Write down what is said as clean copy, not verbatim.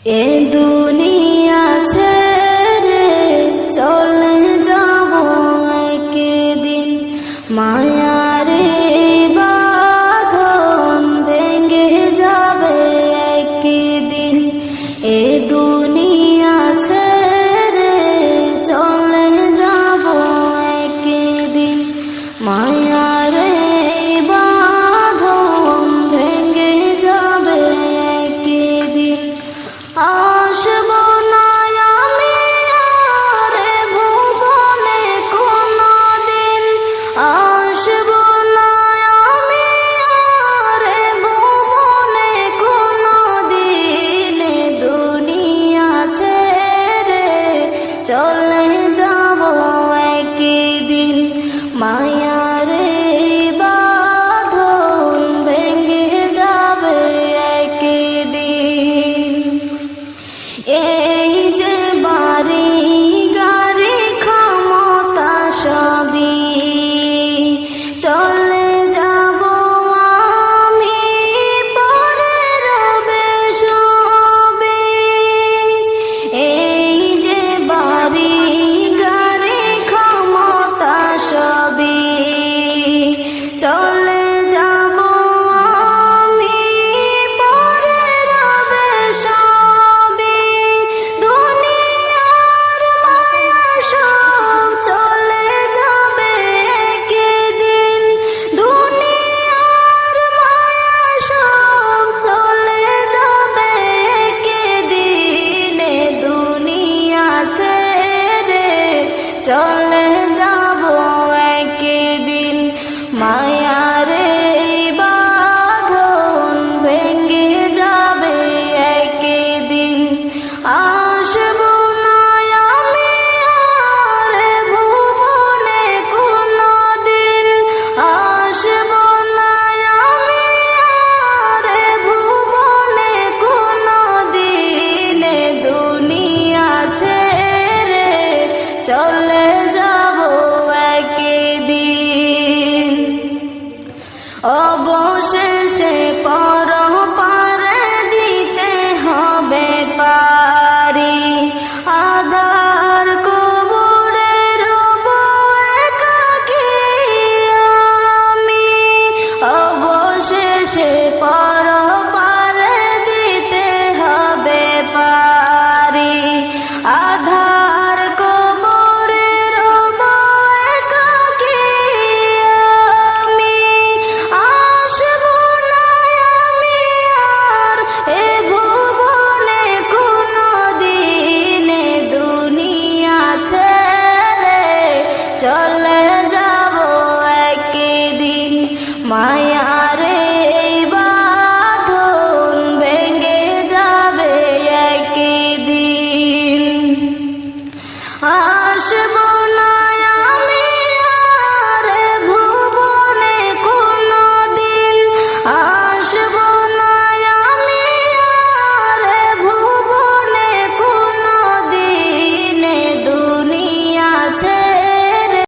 এ দুনিয়া ছেড়ে চলে যাব একদিন, মায়ারে বাঁধন ভেঙে যাবে একদিন। এ দুনিয়া ছেড়ে চলে যাব একদিন, মায়ারে বাঁধন ভেঙে যাবে একদিন। আসব না আমি আর ভুবনে কোনদিন, আসব না আমি আর ভুবনে কোনদিন। দুনিয়া ছেড়ে চলে যাব একদিন, মায়ারে বাঁধন ভেঙে যাবে একদিন। এই যে বাড়ি গাড়ি ক্ষমতা সবই চলে যাব আমি, পরে রবে সবই। এই যে বাড়ি গাড়ি ক্ষমতা সবই চলে যাব আমি, পরে রবে সবই। দুনিয়ার মায়া সব চলে যাবে একদিন, দুনিয়ার মায়া সব চলে যাবে একদিন। দুনিয়া ছেড়ে চলে যাব একদিন, মায়ারে বাঁধন ভেঙে যাবে একদিন। আসব না আমি আর ভুবনে কোনদিন, আসব না আমি আর ভুবনে কোনদিন। দুনিয়া ছেড়ে চলে যাব একদিন। অবশেষে পরপারে দিতে হবে পারি, আধার কবরে রব একাকী আমি। অবশেষে পরপারে দিতে হবে পারি, আধার কবরে রব একাকী আমি। আসব না আমি আর এ ভুবনে কোনদিন, দুনিয়া ছেড়ে চলে যাব একদিন, মায়া